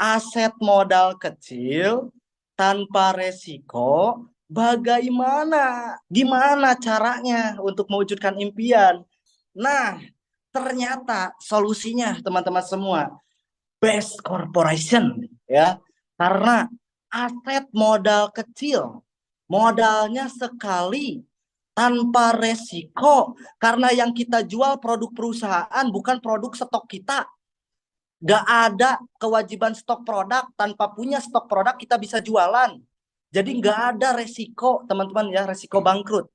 aset modal kecil tanpa resiko, gimana caranya untuk mewujudkan impian? Nah, ternyata solusinya teman-teman semua best corporation, ya. Karena aset modal kecil, modalnya sekali tanpa resiko, karena yang kita jual produk perusahaan bukan produk stok kita. Gak ada kewajiban stok produk, tanpa punya stok produk kita bisa jualan. Jadi gak ada resiko teman-teman ya, resiko bangkrut.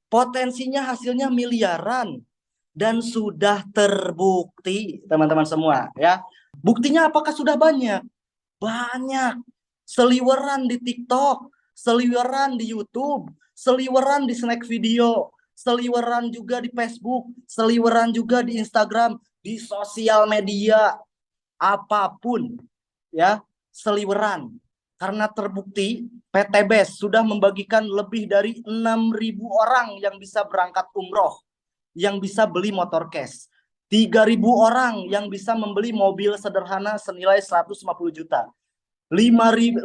Potensinya hasilnya miliaran dan sudah terbukti teman-teman semua ya. Buktinya apakah sudah banyak? Banyak. Seliweran di TikTok, seliweran di YouTube, seliweran di snack video, seliweran juga di Facebook, seliweran juga di Instagram, di sosial media, apapun ya, seliweran. Karena terbukti PT BES sudah membagikan lebih dari 6.000 orang yang bisa berangkat umroh, yang bisa beli motor cash. 3.000 orang yang bisa membeli mobil sederhana senilai 150 juta. 500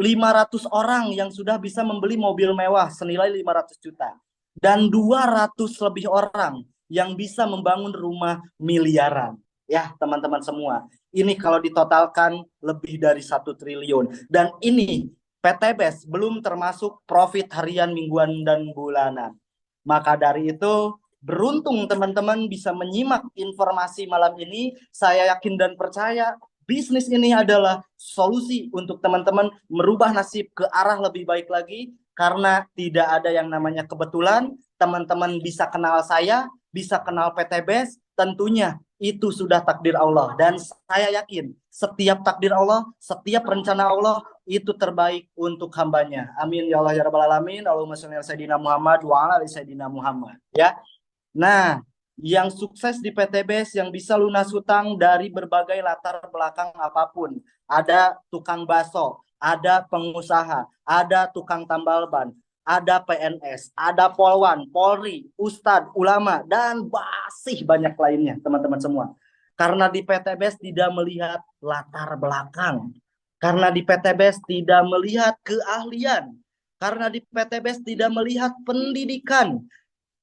orang yang sudah bisa membeli mobil mewah senilai 500 juta. Dan 200 lebih orang yang bisa membangun rumah miliaran. Ya teman-teman semua, ini kalau ditotalkan lebih dari 1 triliun. Dan ini PT BES belum termasuk profit harian, mingguan, dan bulanan. Maka dari itu, beruntung teman-teman bisa menyimak informasi malam ini. Saya yakin dan percaya bisnis ini adalah solusi untuk teman-teman merubah nasib ke arah lebih baik lagi. Karena tidak ada yang namanya kebetulan. Teman-teman bisa kenal saya, bisa kenal PT BES, tentunya itu sudah takdir Allah. Dan saya yakin setiap takdir Allah, setiap rencana Allah itu terbaik untuk hambanya. Amin ya Allah ya Rabbal Alamin. Allahumma sholli ala sayyidina Muhammad wa ala ali sayyidina Muhammad. Ya. Nah, yang sukses di PT BES yang bisa lunas hutang dari berbagai latar belakang apapun. Ada tukang baso, ada pengusaha, ada tukang tambal ban, ada PNS, ada Polwan, Polri, Ustadz, ulama, dan masih banyak lainnya teman-teman semua. Karena di PT BES tidak melihat latar belakang. Karena di PT BES tidak melihat keahlian. Karena di PT BES tidak melihat pendidikan.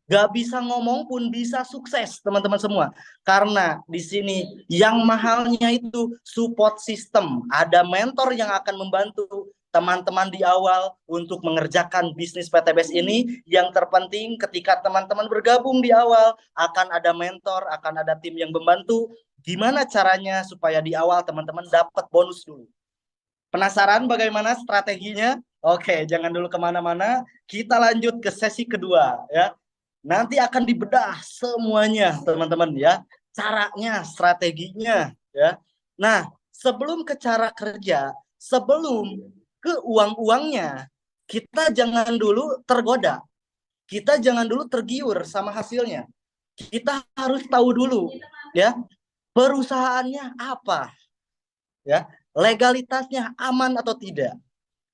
Gak bisa ngomong pun bisa sukses teman-teman semua. Karena di sini yang mahalnya itu support system. Ada mentor yang akan membantu teman-teman di awal untuk mengerjakan bisnis PT BES ini. Yang terpenting ketika teman-teman bergabung di awal, akan ada mentor, akan ada tim yang membantu. Gimana caranya supaya di awal teman-teman dapat bonus dulu. Penasaran bagaimana strateginya? Oke, jangan dulu kemana-mana. Kita lanjut ke sesi kedua ya. Nanti akan dibedah semuanya teman-teman ya. Caranya, strateginya ya. Nah, sebelum ke cara kerja, sebelum ke uang-uangnya, kita jangan dulu tergoda. Kita jangan dulu tergiur sama hasilnya. Kita harus tahu dulu ya, perusahaannya apa ya, legalitasnya aman atau tidak,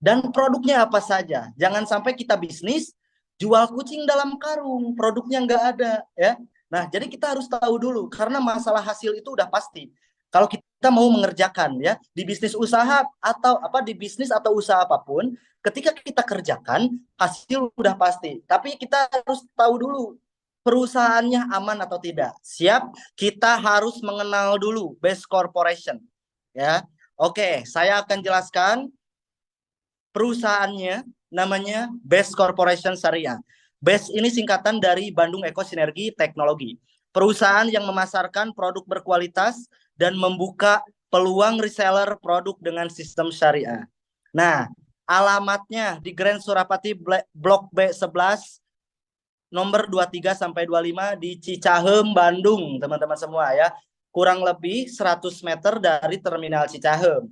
dan produknya apa saja. Jangan sampai kita bisnis jual kucing dalam karung, produknya nggak ada ya. Nah, jadi kita harus tahu dulu karena masalah hasil itu udah pasti. Kalau kita mau mengerjakan ya di bisnis usaha atau apa, di bisnis atau usaha apapun, ketika kita kerjakan hasil udah pasti. Tapi kita harus tahu dulu perusahaannya aman atau tidak. Siap? Kita harus mengenal dulu best corporation ya. Oke, saya akan jelaskan. Perusahaannya namanya BES Corporation Syariah. BES ini singkatan dari Bandung Eko Sinergi Teknologi. Perusahaan yang memasarkan produk berkualitas dan membuka peluang reseller produk dengan sistem syariah. Nah, alamatnya di Grand Surapati Blok B11 nomor 23 sampai 25 di Cicahem, Bandung, teman-teman semua ya. Kurang lebih 100 meter dari Terminal Cicahem.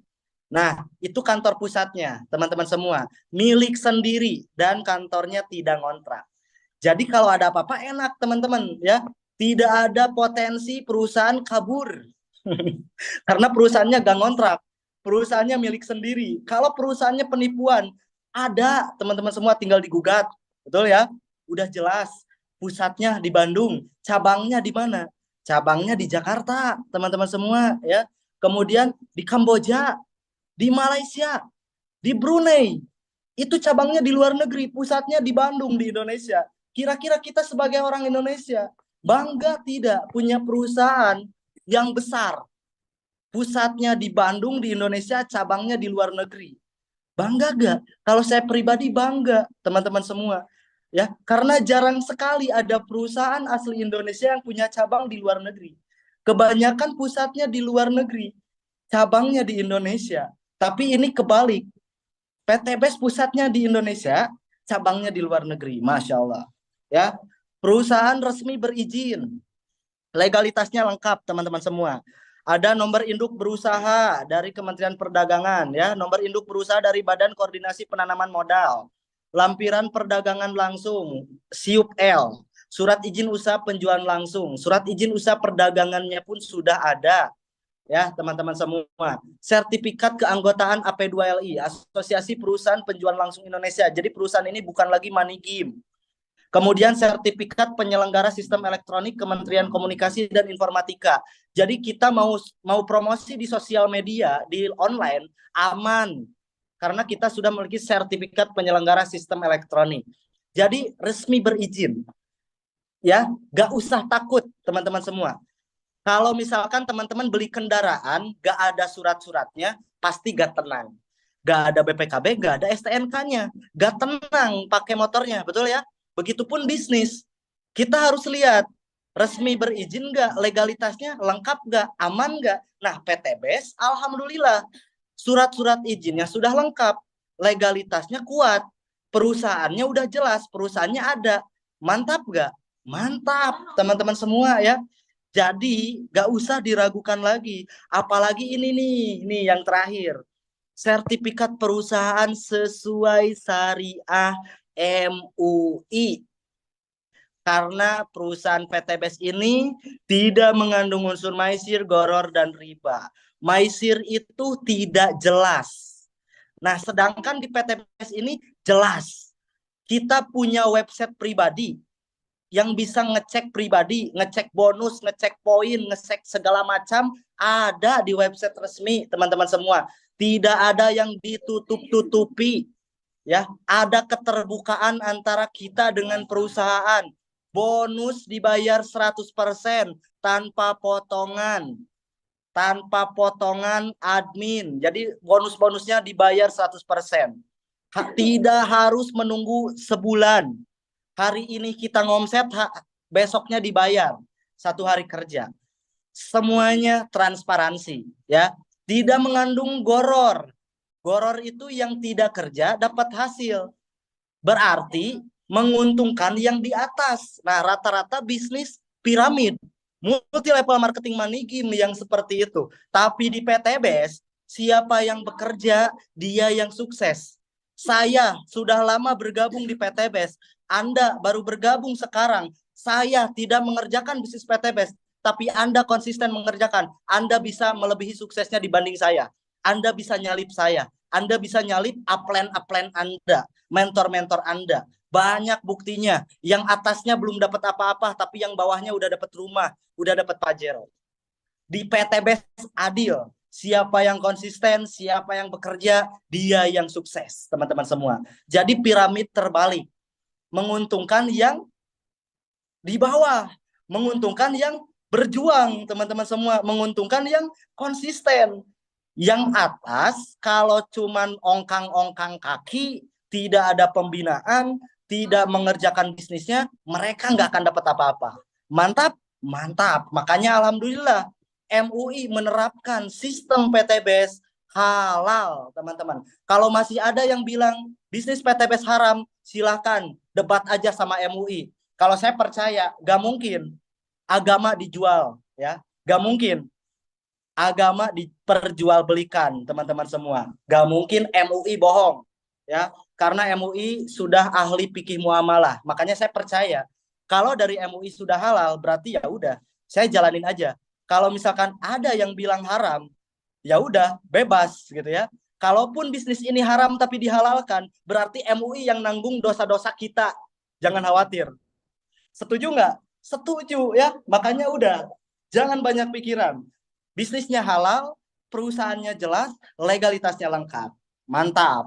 Nah, itu kantor pusatnya, teman-teman semua. Milik sendiri dan kantornya tidak ngontrak. Jadi kalau ada apa-apa enak, teman-teman ya. Tidak ada potensi perusahaan kabur. Karena perusahaannya gak ngontrak. Perusahaannya milik sendiri. Kalau perusahaannya penipuan, ada, teman-teman semua, tinggal digugat. Betul ya? Udah jelas. Pusatnya di Bandung, cabangnya di mana? Cabangnya di Jakarta, teman-teman semua ya. Kemudian di Kamboja, di Malaysia, di Brunei. Itu cabangnya di luar negeri, pusatnya di Bandung di Indonesia. Kira-kira kita sebagai orang Indonesia bangga tidak punya perusahaan yang besar? Pusatnya di Bandung di Indonesia, cabangnya di luar negeri. Bangga gak? Kalau saya pribadi bangga, teman-teman semua. Ya, karena jarang sekali ada perusahaan asli Indonesia yang punya cabang di luar negeri. Kebanyakan pusatnya di luar negeri, cabangnya di Indonesia. Tapi ini kebalik. PTBES pusatnya di Indonesia, cabangnya di luar negeri. Masya Allah. Ya, perusahaan resmi berizin. Legalitasnya lengkap, teman-teman semua. Ada nomor induk berusaha dari Kementerian Perdagangan, ya, nomor induk berusaha dari Badan Koordinasi Penanaman Modal, lampiran perdagangan langsung, SIUP-L, surat izin usaha penjualan langsung, surat izin usaha perdagangannya pun sudah ada, ya, teman-teman semua. Sertifikat keanggotaan AP2LI, Asosiasi Perusahaan Penjualan Langsung Indonesia. Jadi perusahaan ini bukan lagi money game. Kemudian sertifikat penyelenggara sistem elektronik Kementerian Komunikasi dan Informatika. Jadi kita mau promosi di sosial media, di online, aman. Karena kita sudah memiliki sertifikat penyelenggara sistem elektronik. Jadi resmi berizin. Ya, gak usah takut teman-teman semua. Kalau misalkan teman-teman beli kendaraan, gak ada surat-suratnya, pasti gak tenang. Gak ada BPKB, gak ada STNK-nya. Gak tenang pakai motornya, betul ya? Begitupun bisnis. Kita harus lihat resmi berizin nggak, legalitasnya lengkap nggak, aman nggak. Nah, PTBES, alhamdulillah, surat-surat izinnya sudah lengkap, legalitasnya kuat, perusahaannya udah jelas, perusahaannya ada. Mantap nggak? Mantap, teman-teman semua ya. Jadi nggak usah diragukan lagi. Apalagi ini yang terakhir, sertifikat perusahaan sesuai syariah MUI. Karena perusahaan PTBES ini tidak mengandung unsur maisir, goror, dan riba. Maisir itu tidak jelas. Nah, sedangkan di PTBES ini jelas. Kita punya website pribadi yang bisa ngecek pribadi, ngecek bonus, ngecek poin, ngecek segala macam, ada di website resmi, teman-teman semua. Tidak ada yang ditutup-tutupi. Ya, ada keterbukaan antara kita dengan perusahaan. Bonus dibayar 100% tanpa potongan. Tanpa potongan admin. Jadi bonus-bonusnya dibayar 100%. Tidak harus menunggu sebulan. Hari ini kita ngomset, besoknya dibayar. 1 hari kerja. Semuanya transparansi, ya. Tidak mengandung goror. Goror itu yang tidak kerja dapat hasil. Berarti menguntungkan yang di atas. Nah, rata-rata bisnis piramid, multi level marketing money game yang seperti itu. Tapi di PTBES, siapa yang bekerja, dia yang sukses. Saya sudah lama bergabung di PTBES. Anda baru bergabung sekarang. Saya tidak mengerjakan bisnis PTBES, tapi Anda konsisten mengerjakan. Anda bisa melebihi suksesnya dibanding saya. Anda bisa nyalip saya. Anda bisa nyalip upline Anda, mentor-mentor Anda. Banyak buktinya. Yang atasnya belum dapat apa-apa, tapi yang bawahnya udah dapat rumah, udah dapat Pajero. Di PTBES adil. Siapa yang konsisten, siapa yang bekerja, dia yang sukses, teman-teman semua. Jadi piramid terbalik. Menguntungkan yang di bawah. Menguntungkan yang berjuang, teman-teman semua. Menguntungkan yang konsisten. Yang atas, kalau cuman ongkang-ongkang kaki, tidak ada pembinaan, tidak mengerjakan bisnisnya, mereka nggak akan dapat apa-apa. Mantap? Mantap. Makanya alhamdulillah, MUI menerapkan sistem PTBES halal, teman-teman. Kalau masih ada yang bilang bisnis PTBES haram, silahkan debat aja sama MUI. Kalau saya percaya, nggak mungkin agama dijual, ya, nggak mungkin agama diperjualbelikan, teman-teman semua. Gak mungkin MUI bohong, ya, karena MUI sudah ahli fikih muamalah. Makanya saya percaya kalau dari MUI sudah halal, berarti ya udah, saya jalanin aja. Kalau misalkan ada yang bilang haram, ya udah bebas gitu ya. Kalaupun bisnis ini haram tapi dihalalkan, berarti MUI yang nanggung dosa-dosa kita. Jangan khawatir. Setuju nggak? Setuju ya. Makanya udah, jangan banyak pikiran. Bisnisnya halal, perusahaannya jelas, legalitasnya lengkap. Mantap,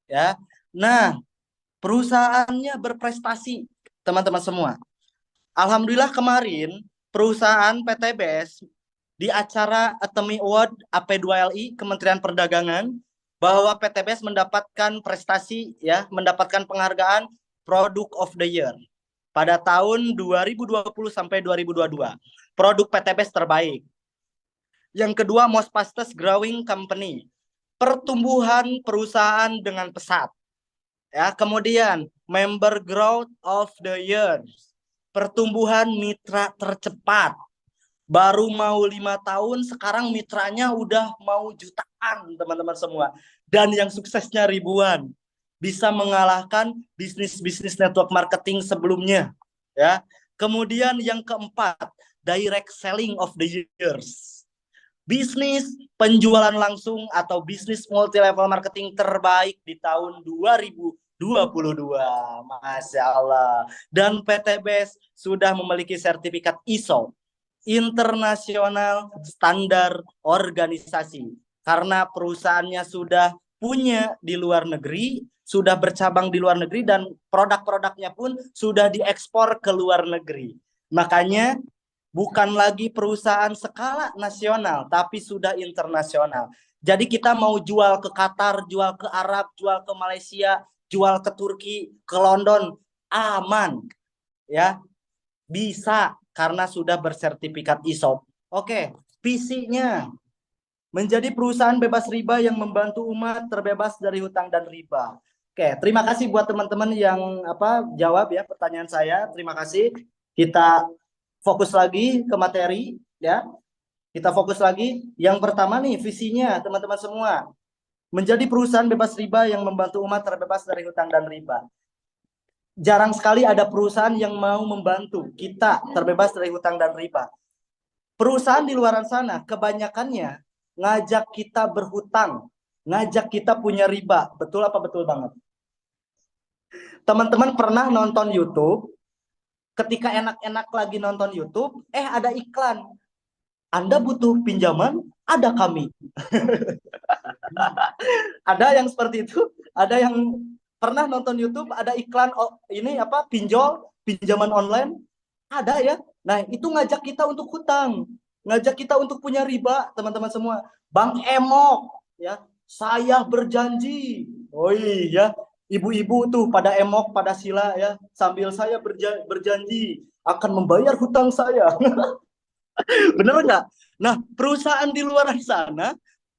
ya. Nah, perusahaannya berprestasi, teman-teman semua. Alhamdulillah kemarin perusahaan PTBS di acara Atomy Award AP2LI Kementerian Perdagangan bahwa PTBS mendapatkan prestasi, ya, mendapatkan penghargaan Product of the Year pada tahun 2020 sampai 2022. Produk PTBS terbaik. Yang kedua, most fastest growing company. Pertumbuhan perusahaan dengan pesat. Ya, kemudian member growth of the year. Pertumbuhan mitra tercepat. Baru mau 5 tahun, sekarang mitranya udah mau jutaan, teman-teman semua. Dan yang suksesnya ribuan. Bisa mengalahkan bisnis-bisnis network marketing sebelumnya. Ya. Kemudian yang keempat, direct selling of the years. Bisnis penjualan langsung atau bisnis multi level marketing terbaik di tahun 2022. Masya Allah. Dan PTBS sudah memiliki sertifikat ISO, International Standard Organisasi. Karena perusahaannya sudah punya di luar negeri, sudah bercabang di luar negeri, dan produk-produknya pun sudah diekspor ke luar negeri. Makanya bukan lagi perusahaan skala nasional, tapi sudah internasional. Jadi kita mau jual ke Qatar, jual ke Arab, jual ke Malaysia, jual ke Turki, ke London, aman. Ya, bisa karena sudah bersertifikat ISO. Oke, visinya menjadi perusahaan bebas riba yang membantu umat terbebas dari hutang dan riba. Oke, terima kasih buat teman-teman yang jawab ya pertanyaan saya. Terima kasih. Kita fokus lagi ke materi, ya. Kita fokus lagi. Yang pertama nih visinya, teman-teman semua. Menjadi perusahaan bebas riba yang membantu umat terbebas dari hutang dan riba. Jarang sekali ada perusahaan yang mau membantu kita terbebas dari hutang dan riba. Perusahaan di luar sana kebanyakannya ngajak kita berhutang, ngajak kita punya riba. Betul apa betul banget? Teman-teman pernah nonton YouTube? Ketika enak-enak lagi nonton YouTube, ada iklan. Anda butuh pinjaman? Ada kami. Ada yang seperti itu? Ada yang pernah nonton YouTube ada iklan pinjaman online? Ada ya. Nah, itu ngajak kita untuk hutang, ngajak kita untuk punya riba, teman-teman semua. Bang Emok, ya, saya berjanji. Oh iya, ibu-ibu tuh pada emok, pada sila ya, sambil saya berjanji akan membayar hutang saya. Bener nggak? Nah, perusahaan di luar sana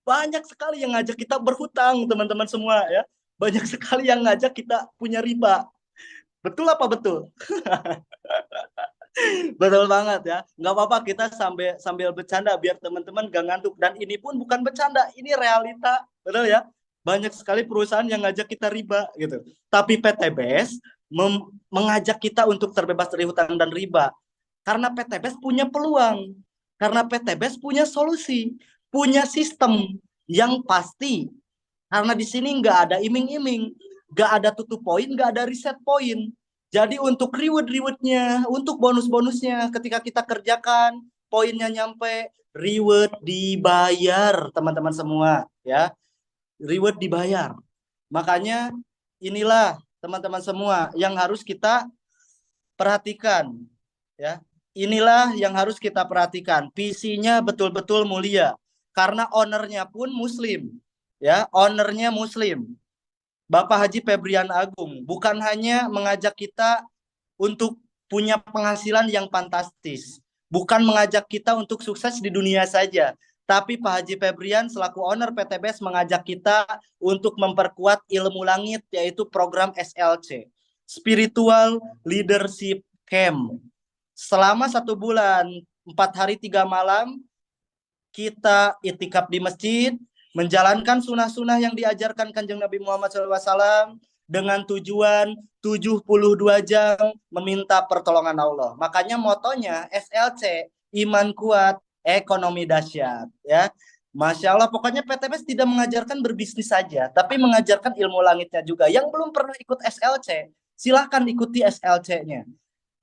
banyak sekali yang ngajak kita berhutang, teman-teman semua ya. Banyak sekali yang ngajak kita punya riba. Betul apa betul? Betul banget ya. Nggak apa-apa kita sambil bercanda biar teman-teman gak ngantuk. Dan ini pun bukan bercanda, ini realita. Betul ya? Banyak sekali perusahaan yang ngajak kita riba gitu. Tapi PTBS mengajak kita untuk terbebas dari hutang dan riba. Karena PTBS punya peluang. Karena PTBS punya solusi, punya sistem yang pasti. Karena di sini nggak ada iming-iming, nggak ada tutup poin, nggak ada reset poin. Jadi untuk reward-rewardnya, untuk bonus-bonusnya, ketika kita kerjakan, poinnya nyampe, reward dibayar, teman-teman semua, ya. Reward dibayar. Makanya inilah teman-teman semua yang harus kita perhatikan, ya. Inilah yang harus kita perhatikan. Visinya betul-betul mulia karena ownernya pun muslim, ya. Ownernya muslim. Bapak Haji Febrian Agung bukan hanya mengajak kita untuk punya penghasilan yang fantastis, bukan mengajak kita untuk sukses di dunia saja, tapi Pak Haji Febrian selaku owner PTBS mengajak kita untuk memperkuat ilmu langit, yaitu program SLC, Spiritual Leadership Camp. Selama 1 bulan, 4 hari 3 malam, kita itikaf di masjid, menjalankan sunah-sunah yang diajarkan Kanjeng Nabi Muhammad SAW dengan tujuan 72 jam meminta pertolongan Allah. Makanya motonya SLC, iman kuat, ekonomi dahsyat. Ya, Masya Allah, pokoknya PTBS tidak mengajarkan berbisnis saja, tapi mengajarkan ilmu langitnya juga. Yang belum pernah ikut SLC, silahkan ikuti SLC-nya.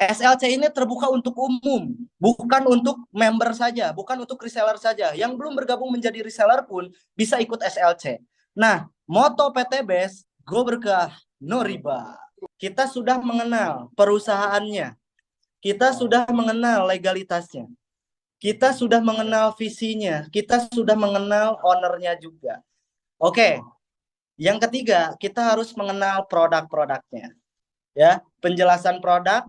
SLC ini terbuka untuk umum, bukan untuk member saja, bukan untuk reseller saja. Yang belum bergabung menjadi reseller pun bisa ikut SLC. Nah, moto PT Best, go berkah, no riba. Kita sudah mengenal perusahaannya, kita sudah mengenal legalitasnya, kita sudah mengenal visinya, kita sudah mengenal ownernya juga. Oke, yang ketiga, kita harus mengenal produk-produknya. Ya, penjelasan produk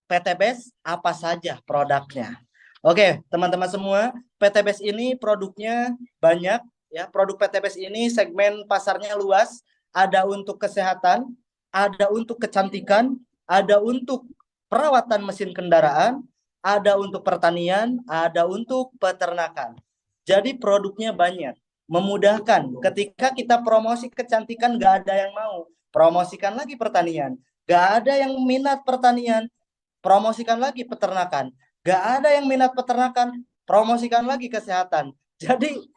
PT Best apa saja produknya. Oke, teman-teman semua, PT Best ini produknya banyak ya. Produk PT Best ini segmen pasarnya luas, ada untuk kesehatan, ada untuk kecantikan, ada untuk perawatan mesin kendaraan, ada untuk pertanian, ada untuk peternakan. Jadi produknya banyak, memudahkan. Ketika kita promosi kecantikan nggak ada yang mau, promosikan lagi pertanian. Nggak ada yang minat pertanian, promosikan lagi peternakan. Gak ada yang minat peternakan, promosikan lagi kesehatan. Jadi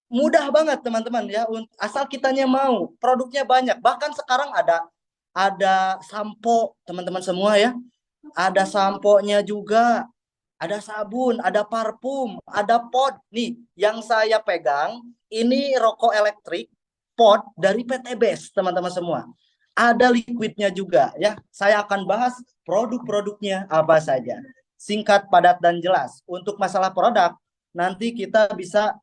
mudah banget teman-teman ya, asal kitanya mau. Produknya banyak. Bahkan sekarang ada sampo teman-teman semua ya. Ada samponya juga, ada sabun, ada parfum, ada pod. Nih, yang saya pegang ini rokok elektrik pod dari PT Best, teman-teman semua. Ada liquidnya juga ya. Saya akan bahas produk-produknya apa saja. Singkat, padat dan jelas. Untuk masalah produk, nanti kita bisa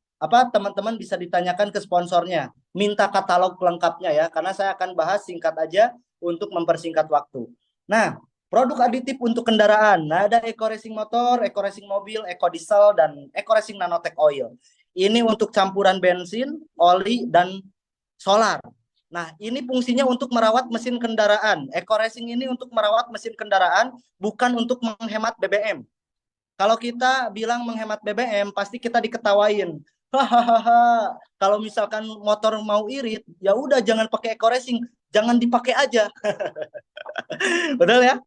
teman-teman bisa ditanyakan ke sponsornya, minta katalog lengkapnya ya, karena saya akan bahas singkat aja untuk mempersingkat waktu. Nah, produk aditif untuk kendaraan. Nah, ada Eco Racing motor, Eco Racing mobil, Eco diesel, dan Eco Racing nanotech oil. Ini untuk campuran bensin, oli, dan solar. Nah, ini fungsinya untuk merawat mesin kendaraan. Eco Racing ini untuk merawat mesin kendaraan, bukan untuk menghemat BBM. Kalau kita bilang menghemat BBM, pasti kita diketawain. Hahaha. Kalau misalkan motor mau irit, ya udah jangan pakai Eco Racing, jangan dipakai aja. Betul ya?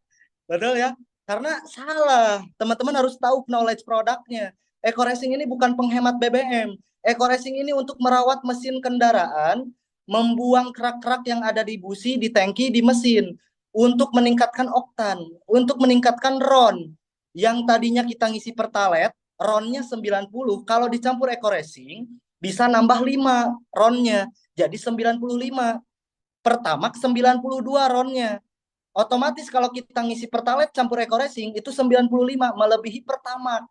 Betul ya? Karena salah. Teman-teman harus tahu knowledge produknya. Eco Racing ini bukan penghemat BBM. Eco Racing ini untuk merawat mesin kendaraan, membuang kerak-kerak yang ada di busi, di tangki, di mesin, untuk meningkatkan oktan, untuk meningkatkan RON. Yang tadinya kita ngisi pertalet, RON-nya 90, kalau dicampur Eco Racing bisa nambah 5 RON-nya, jadi 95. Pertamax 92 RON-nya. Otomatis kalau kita ngisi pertalite campur Eco Racing itu 95, melebihi pertama.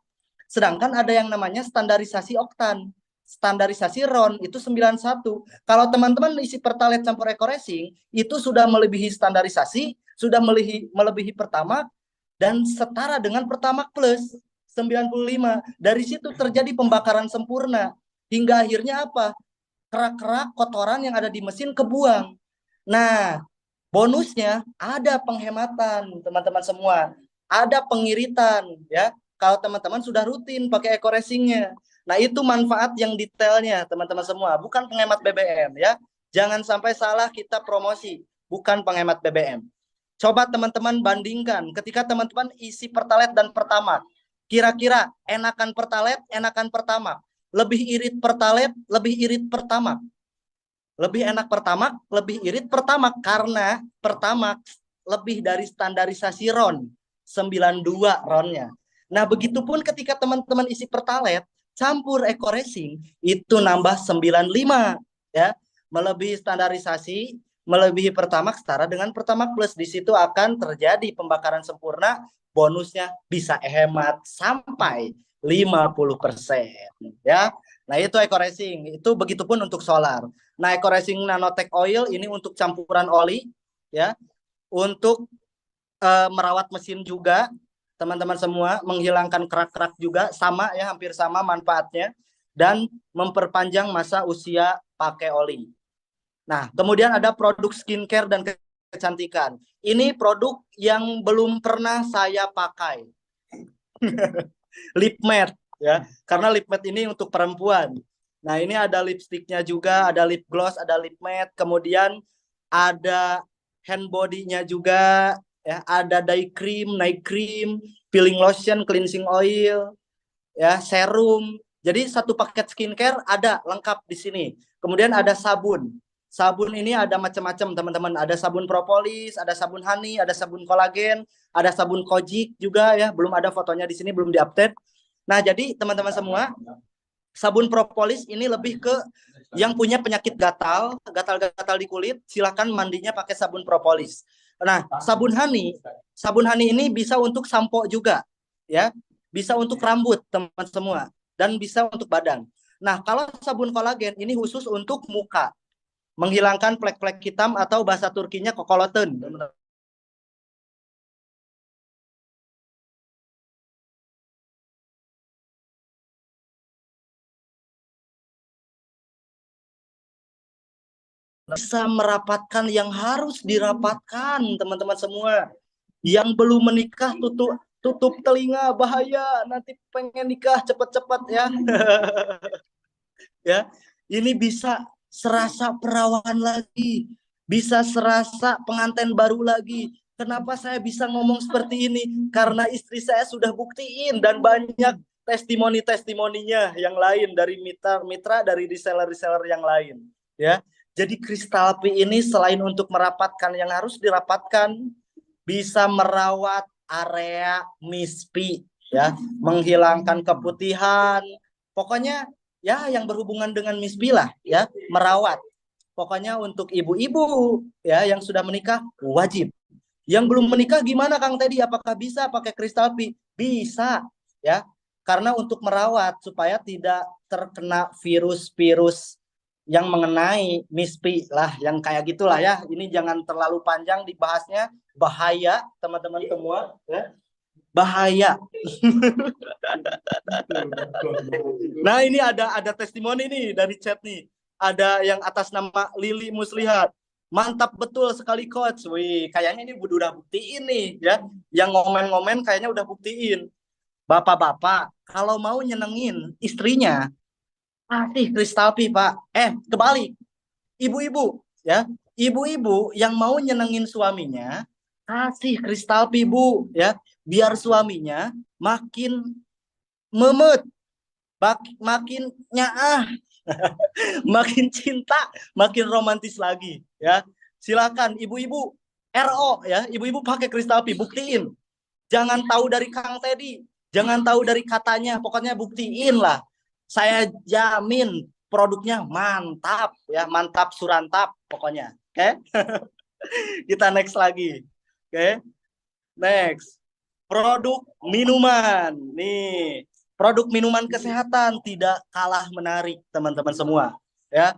Sedangkan ada yang namanya standarisasi oktan. Standarisasi RON itu 91. Kalau teman-teman isi pertalite campur Eco Racing itu sudah melebihi standarisasi, sudah melebihi pertama dan setara dengan Pertamax Plus 95. Dari situ terjadi pembakaran sempurna hingga akhirnya apa? Kerak-kerak kotoran yang ada di mesin kebuang. Nah, bonusnya ada penghematan, teman-teman semua. Ada pengiritan, ya. Kalau teman-teman sudah rutin pakai Eco Racing-nya. Nah, itu manfaat yang detailnya, teman-teman semua. Bukan penghemat BBM, ya. Jangan sampai salah kita promosi. Bukan penghemat BBM. Coba teman-teman bandingkan ketika teman-teman isi Pertalite dan Pertamax. Kira-kira enakan Pertalite, enakan Pertamax. Lebih irit Pertalite, lebih irit Pertamax. Lebih enak Pertamax, lebih irit Pertamax karena Pertamax lebih dari standarisasi RON 92 RON-nya. Nah, begitupun ketika teman-teman isi Pertalite campur Eco Racing itu nambah 95 ya, melebihi standarisasi, melebihi Pertamax setara dengan Pertamax Plus. Di situ akan terjadi pembakaran sempurna, bonusnya bisa hemat sampai 50% ya. Nah, itu Eco Racing. Itu begitupun untuk solar. Nah, Eco Racing nanotech oil ini untuk campuran oli ya, untuk merawat mesin juga, teman-teman semua, menghilangkan kerak-kerak juga, sama ya, hampir sama manfaatnya, dan memperpanjang masa usia pakai oli. Nah, kemudian ada produk skincare dan kecantikan. Ini produk yang belum pernah saya pakai. Lip matte ya, karena lip matte ini untuk perempuan. Nah, ini ada lipstiknya juga, ada lip gloss, ada lip matte, kemudian ada hand body-nya juga ya, ada day cream, night cream, peeling lotion, cleansing oil, ya, serum. Jadi satu paket skincare ada lengkap di sini. Kemudian ada sabun. Sabun ini ada macam-macam, teman-teman. Ada sabun propolis, ada sabun honey, ada sabun kolagen, ada sabun kojic juga ya. Belum ada fotonya di sini, belum diupdate. Nah, jadi teman-teman semua, sabun propolis ini lebih ke yang punya penyakit gatal-gatal di kulit, silakan mandinya pakai sabun propolis. Nah, sabun honey ini bisa untuk sampo juga, ya. Bisa untuk rambut, teman-teman semua, dan bisa untuk badan. Nah, kalau sabun kolagen ini khusus untuk muka, menghilangkan plek-plek hitam atau bahasa Turkinya kokoloten. Bisa merapatkan yang harus dirapatkan, teman-teman semua. Yang belum menikah tutup telinga, bahaya nanti pengen nikah cepat-cepat ya. Ya, ini bisa serasa perawan lagi, bisa serasa pengantin baru lagi. Kenapa saya bisa ngomong seperti ini? Karena istri saya sudah buktiin dan banyak testimoni-testimoninya yang lain dari mitra-mitra, dari reseller-reseller yang lain. Ya, jadi Kristal P ini selain untuk merapatkan yang harus dirapatkan, bisa merawat area mispi, ya, menghilangkan keputihan. Pokoknya ya yang berhubungan dengan misbi lah ya, merawat. Pokoknya untuk ibu-ibu ya yang sudah menikah wajib. Yang belum menikah gimana Kang Teddy? Apakah bisa pakai Kristal P? Bisa ya. Karena untuk merawat supaya tidak terkena virus-virus yang mengenai mispi lah, yang kayak gitulah ya. Ini jangan terlalu panjang dibahasnya, bahaya teman-teman semua ya. Bahaya. Nah, ini ada testimoni nih dari chat nih. Ada yang atas nama Lili Muslihat. Mantap betul sekali coach. Wih, kayaknya ini udah buktiin nih ya. Yang ngomen-ngomen kayaknya udah buktiin. Bapak-bapak, kalau mau nyenengin istrinya, kasih Kristal P, Pak. Kebalik. Ibu-ibu, ya. Ibu-ibu yang mau nyenengin suaminya, kasih Kristal P, Bu, ya. Biar suaminya makin memet, makin nyaah, makin cinta, makin romantis lagi, ya. Silakan ibu-ibu RO ya, ibu-ibu pakai Kristal P, buktiin. Jangan tahu dari Kang Teddy, jangan tahu dari katanya, pokoknya buktiin lah. Saya jamin produknya mantap ya, mantap surantap pokoknya. Oke. Kita next lagi. Oke. Next. Produk minuman. Nih, produk minuman kesehatan tidak kalah menarik, teman-teman semua. Ya.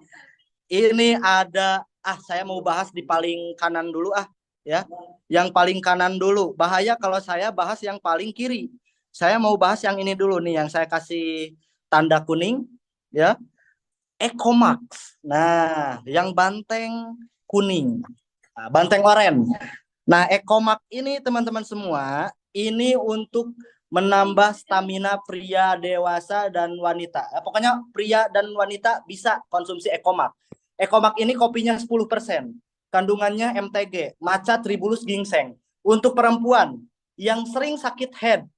Ini ada saya mau bahas di paling kanan dulu ya. Yang paling kanan dulu. Bahaya kalau saya bahas yang paling kiri. Saya mau bahas yang ini dulu nih, yang saya kasih tanda kuning ya. Ecomax. Nah, yang banteng kuning. Nah, banteng oranye. Nah, Ecomax ini teman-teman semua, ini untuk menambah stamina pria dewasa dan wanita. Pokoknya pria dan wanita bisa konsumsi Ecomax. Ecomax ini kopinya 10%. Kandungannya MTG, matcha, tribulus, ginseng. Untuk perempuan yang sering sakit head,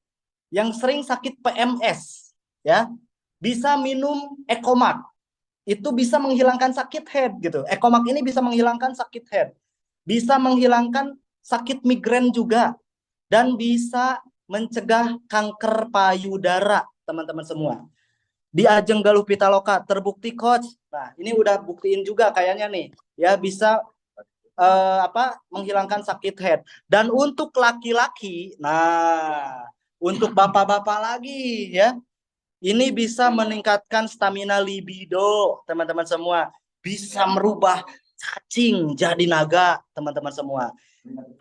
yang sering sakit PMS, ya, bisa minum Ecomax. Itu bisa menghilangkan sakit head gitu. Ecomax ini bisa menghilangkan sakit head. Bisa menghilangkan sakit migrain juga, dan bisa mencegah kanker payudara, teman-teman semua. Di Ajeng Galuh Pitaloka terbukti coach. Nah, ini udah buktiin juga kayaknya nih, ya bisa menghilangkan sakit head. Dan untuk laki-laki, nah, untuk bapak-bapak lagi ya, ini bisa meningkatkan stamina libido, teman-teman semua. Bisa merubah cacing jadi naga, teman-teman semua.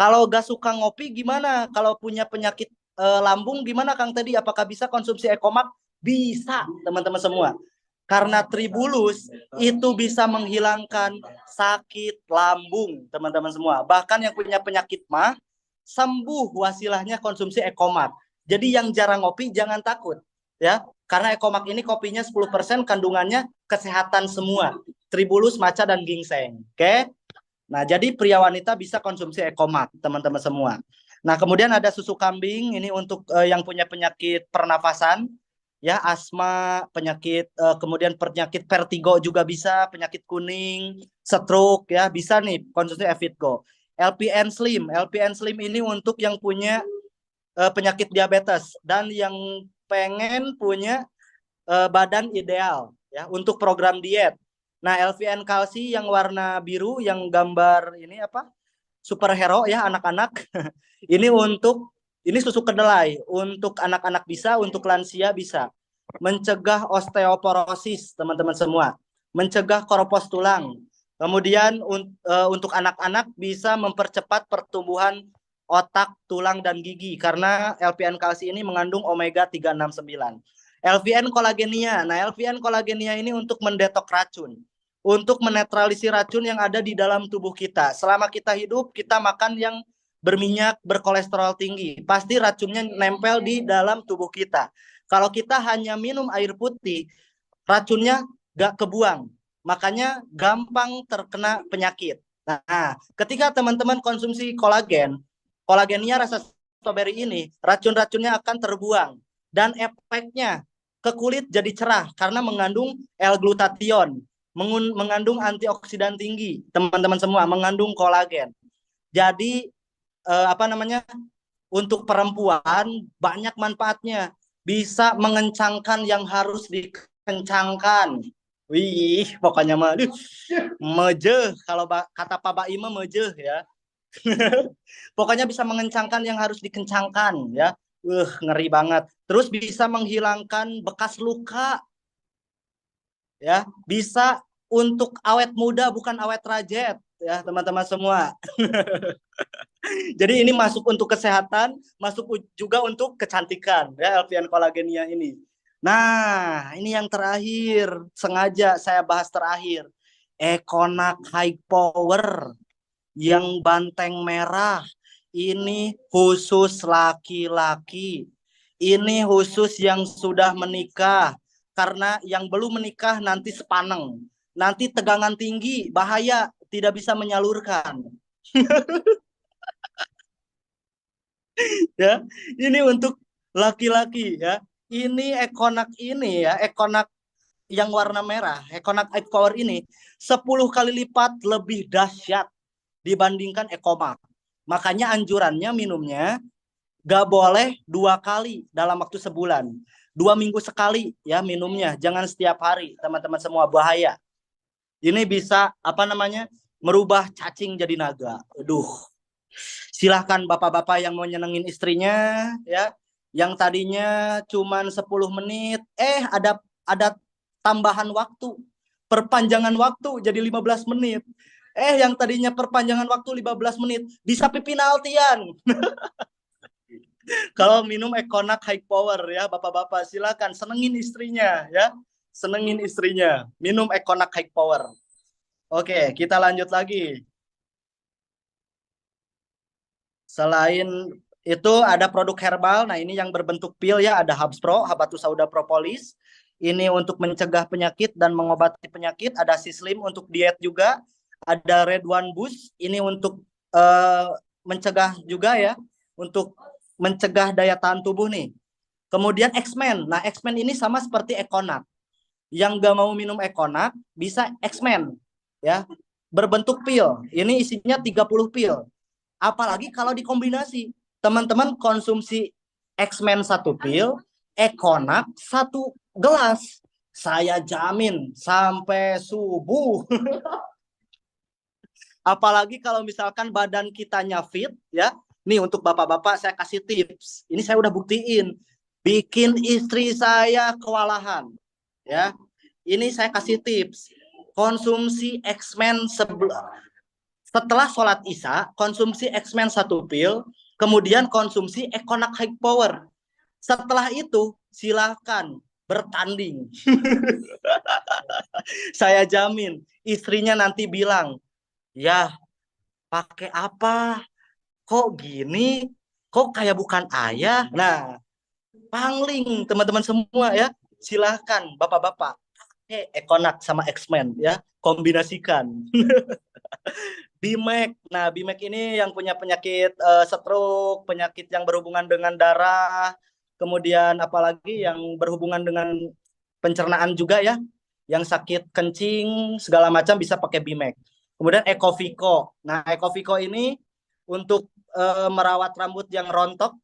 Kalau gak suka ngopi gimana? Kalau punya penyakit lambung gimana Kang Teddy? Apakah bisa konsumsi Ecomax? Bisa, teman-teman semua. Karena tribulus itu bisa menghilangkan sakit lambung, teman-teman semua. Bahkan yang punya penyakit mah sembuh wasilahnya konsumsi Ecomax. Jadi yang jarang ngopi jangan takut, ya. Karena Ecomax ini kopinya 10%, kandungannya kesehatan semua. Tribulus, matcha, dan ginseng. Oke? Nah, jadi pria wanita bisa konsumsi Ecomax, teman-teman semua. Nah, kemudian ada susu kambing, ini untuk yang punya penyakit pernafasan. ya, asma, penyakit kemudian penyakit vertigo juga bisa, penyakit kuning, stroke ya, bisa nih konsumsi Evitgo. LPN Slim ini untuk yang punya penyakit diabetes dan yang pengen punya badan ideal ya untuk program diet. Nah, LVN Kalsi yang warna biru yang gambar ini apa? Superhero ya anak-anak. Ini untuk ini susu kedelai untuk anak-anak bisa, untuk lansia bisa. Mencegah osteoporosis, teman-teman semua. Mencegah keropos tulang. Kemudian untuk anak-anak bisa mempercepat pertumbuhan otak, tulang dan gigi karena LPN kalsi ini mengandung omega 369. LVN kolagenia. Nah, LVN kolagenia ini untuk mendetok racun, untuk menetralisir racun yang ada di dalam tubuh kita. Selama kita hidup, kita makan yang berminyak, berkolesterol tinggi, pasti racunnya nempel di dalam tubuh kita. Kalau kita hanya minum air putih, racunnya gak kebuang, makanya gampang terkena penyakit. Nah, ketika teman-teman konsumsi kolagen, kolagennya rasa stroberi ini, racun-racunnya akan terbuang dan efeknya ke kulit jadi cerah karena mengandung L-glutathione, mengandung antioksidan tinggi, teman-teman semua, mengandung kolagen. Jadi apa namanya? Untuk perempuan banyak manfaatnya. Bisa mengencangkan yang harus dikencangkan. Wih, pokoknya mah mejeh kalau kata Pak Baima mejeh ya. Pokoknya bisa mengencangkan yang harus dikencangkan ya. Ngeri banget. Terus bisa menghilangkan bekas luka ya. Bisa untuk awet muda bukan awet rajet ya, teman-teman semua. Jadi ini masuk untuk kesehatan, masuk juga untuk kecantikan ya Alfian kolagenia ini. Nah, ini yang terakhir, sengaja saya bahas terakhir. Econac High Power yang banteng merah. Ini khusus laki-laki. Ini khusus yang sudah menikah. Karena yang belum menikah nanti sepaneng. Nanti tegangan tinggi, bahaya, tidak bisa menyalurkan. Ya, ini untuk laki-laki ya. Ini Econac ini ya, Econac yang warna merah, Econac Eye Power ini 10 kali lipat lebih dahsyat dibandingkan Ecomax. Makanya anjurannya minumnya gak boleh 2 kali dalam waktu sebulan. 2 minggu sekali ya minumnya, jangan setiap hari, teman-teman semua, bahaya. Ini bisa apa namanya? Merubah cacing jadi naga. Aduh, silahkan bapak-bapak yang mau nyenengin istrinya ya, yang tadinya cuma 10 menit ada tambahan waktu, perpanjangan waktu jadi 15 menit. Yang tadinya perpanjangan waktu 15 menit bisa pipinaltian. Kalau minum Econac High Power ya bapak-bapak, silakan senengin istrinya ya, senengin istrinya minum Econac High Power. Oke, kita lanjut lagi. Selain itu ada produk herbal. Nah, ini yang berbentuk pil ya, ada Habspro, Habatus Sauda Propolis. Ini untuk mencegah penyakit dan mengobati penyakit. Ada Sislim untuk diet juga. Ada Red One Boost, ini untuk mencegah juga ya, untuk mencegah daya tahan tubuh nih. Kemudian X-Men. Nah, X-Men ini sama seperti Econac. Yang gak mau minum Econac bisa X-Men ya. Berbentuk pil. Ini isinya 30 pil. Apalagi kalau dikombinasi. Teman-teman konsumsi X-Men 1 pil, Econac 1 gelas. Saya jamin sampai subuh. Apalagi kalau misalkan badan kitanya fit ya. Nih untuk bapak-bapak saya kasih tips. Ini saya udah buktiin. Bikin istri saya kewalahan. Ya. Ini saya kasih tips. Konsumsi X-Men setelah sholat isya, konsumsi X-Men 1 pil, kemudian konsumsi Econac High Power. Setelah itu, silahkan bertanding. Saya jamin, istrinya nanti bilang, ya pakai apa? Kok gini? Kok kayak bukan ayah? Nah, pangling teman-teman semua ya. Silahkan bapak-bapak. Econac sama X-Men ya, kombinasikan. Bimek. Nah, Bimek ini yang punya penyakit stroke, penyakit yang berhubungan dengan darah, kemudian apalagi yang berhubungan dengan pencernaan juga ya, yang sakit kencing segala macam bisa pakai Bimek. Kemudian Ecoviko. Nah, Ecoviko ini untuk merawat rambut yang rontok.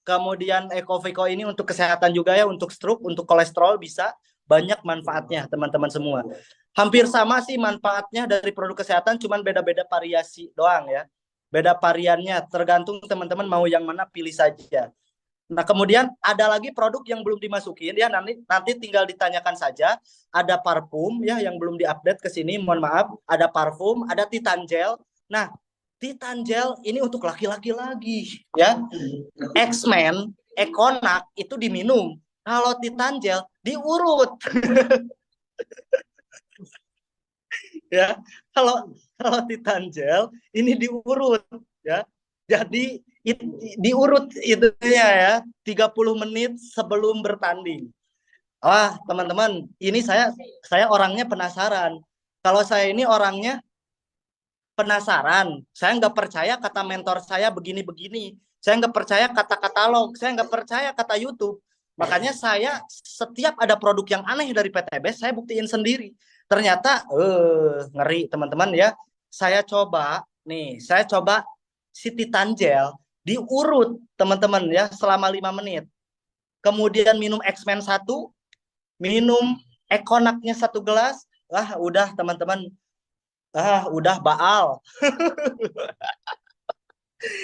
Kemudian Ecoviko ini untuk kesehatan juga ya, untuk stroke, untuk kolesterol bisa, banyak manfaatnya teman-teman semua. Hampir sama sih manfaatnya dari produk kesehatan, cuman beda-beda variasi doang ya. Beda variannya, tergantung teman-teman mau yang mana pilih saja. Nah, kemudian ada lagi produk yang belum dimasukin ya, nanti tinggal ditanyakan saja. Ada parfum ya yang belum diupdate ke sini, mohon maaf. Ada parfum, ada Titan Gel. Nah, Titan Gel ini untuk laki-laki lagi ya. X-Men, Ekonak itu diminum. Kalau Titan Gel diurut. Ya. Kalau Titan Gel ini diurut ya. Jadi diurut itunya ya, 30 menit sebelum bertanding. Wah, teman-teman, ini saya orangnya penasaran. Kalau saya ini orangnya penasaran. Saya nggak percaya kata mentor saya begini-begini. Saya nggak percaya kata katalog. Saya nggak percaya kata YouTube. Makanya saya setiap ada produk yang aneh dari PTBest, saya buktiin sendiri. Ternyata, ngeri teman-teman ya. Saya coba si Titan Gel diurut teman-teman ya selama 5 menit. Kemudian minum X-Men 1, minum Ekonaknya 1 gelas. Udah teman-teman, udah baal.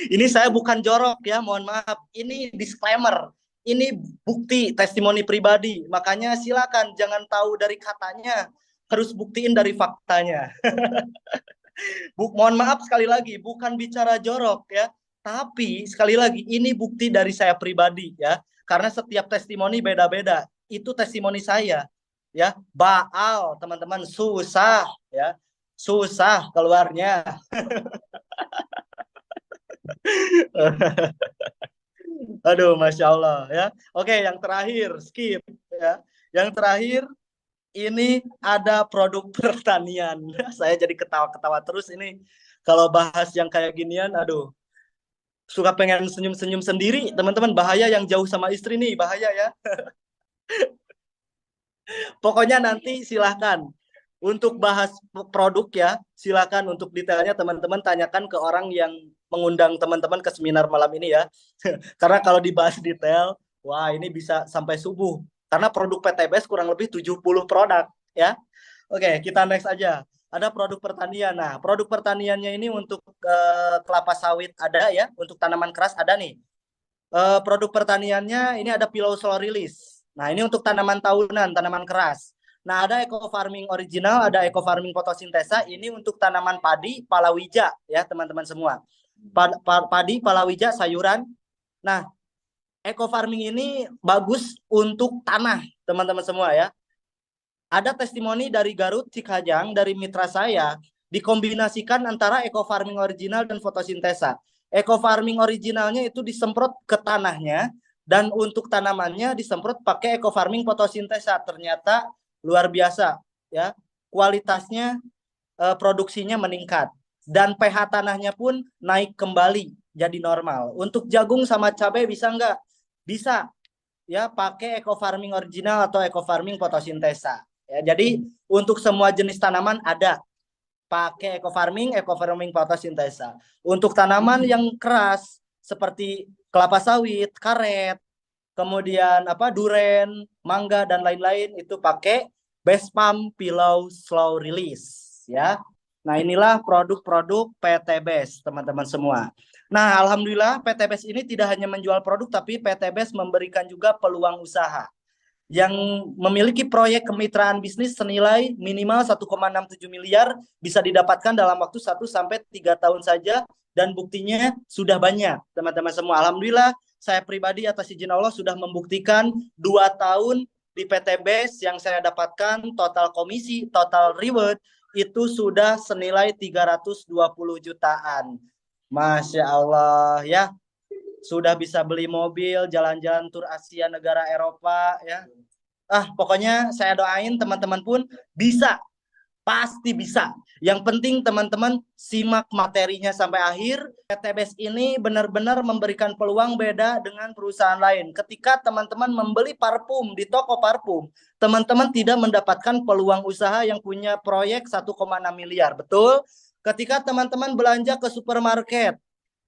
Ini saya bukan jorok ya, mohon maaf. Ini disclaimer. Ini bukti testimoni pribadi. Makanya silakan jangan tahu dari katanya, harus buktiin dari faktanya. Mohon maaf sekali lagi, bukan bicara jorok ya. Tapi sekali lagi ini bukti dari saya pribadi ya. Karena setiap testimoni beda-beda. Itu testimoni saya ya. Baal teman-teman, susah ya. Susah keluarnya. Aduh, Masya Allah ya. Oke, yang terakhir, skip ya. Yang terakhir, ini ada produk pertanian. Saya jadi ketawa-ketawa terus ini. Kalau bahas yang kayak ginian, aduh, suka pengen senyum-senyum sendiri. Teman-teman, bahaya yang jauh sama istri nih, bahaya ya. Pokoknya nanti silahkan. Untuk bahas produk ya, silakan untuk detailnya teman-teman tanyakan ke orang yang mengundang teman-teman ke seminar malam ini ya. Karena kalau dibahas detail, wah ini bisa sampai subuh. Karena produk PTBS kurang lebih 70 produk ya. Oke, kita next aja. Ada produk pertanian. Nah, produk pertaniannya ini untuk kelapa sawit ada ya, untuk tanaman keras ada nih. Produk pertaniannya ini ada Pillow Slow Release. Nah, ini untuk tanaman tahunan, tanaman keras. Nah, ada eco farming original, ada eco farming fotosintesa. Ini untuk tanaman padi, palawija ya, teman-teman semua. Padi, palawija, sayuran. Nah, eco farming ini bagus untuk tanah, teman-teman semua ya. Ada testimoni dari Garut, Cikajang, dari mitra saya, dikombinasikan antara eco farming original dan fotosintesa. Eco farming originalnya itu disemprot ke tanahnya, dan untuk tanamannya disemprot pakai eco farming fotosintesa. Ternyata luar biasa ya, kualitasnya, produksinya meningkat, dan pH tanahnya pun naik kembali jadi normal. Untuk jagung sama cabai bisa nggak? Bisa ya, pakai eco farming original atau eco farming fotosintesa ya. Jadi untuk semua jenis tanaman ada pakai eco farming fotosintesa. Untuk tanaman yang keras seperti kelapa sawit, karet, kemudian duren, mangga dan lain-lain itu pakai Best Pump Pillow Slow Release ya. Nah, inilah produk-produk PT Best teman-teman semua. Nah, alhamdulillah PT Best ini tidak hanya menjual produk, tapi PT Best memberikan juga peluang usaha yang memiliki proyek kemitraan bisnis senilai minimal 1,67 miliar bisa didapatkan dalam waktu 1 sampai 3 tahun saja, dan buktinya sudah banyak teman-teman semua. Alhamdulillah saya pribadi atas izin Allah sudah membuktikan 2 tahun di PT Best yang saya dapatkan total komisi, total reward itu sudah senilai 320 jutaan. Masya Allah ya. Sudah bisa beli mobil, jalan-jalan tur Asia, negara Eropa ya. Pokoknya saya doain teman-teman pun bisa Pasti bisa. Yang penting teman-teman simak materinya sampai akhir. PTBS ini benar-benar memberikan peluang beda dengan perusahaan lain. Ketika teman-teman membeli parfum di toko parfum, teman-teman tidak mendapatkan peluang usaha yang punya proyek 1,6 miliar. Betul? Ketika teman-teman belanja ke supermarket,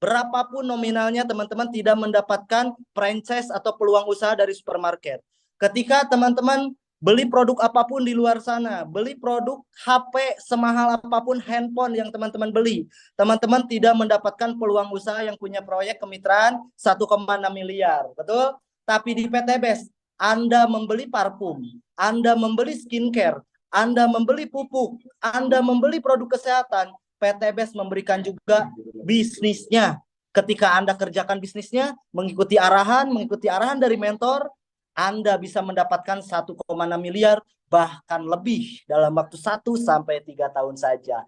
berapapun nominalnya teman-teman tidak mendapatkan franchise atau peluang usaha dari supermarket. Ketika teman-teman beli produk apapun di luar sana, beli produk HP semahal apapun handphone yang teman-teman beli, teman-teman tidak mendapatkan peluang usaha yang punya proyek kemitraan 1,6 miliar, betul? Tapi di PTBS, Anda membeli parfum, Anda membeli skincare, Anda membeli pupuk, Anda membeli produk kesehatan, PTBS memberikan juga bisnisnya. Ketika Anda kerjakan bisnisnya, mengikuti arahan dari mentor, anda bisa mendapatkan 1,6 miliar bahkan lebih dalam waktu 1 sampai 3 tahun saja.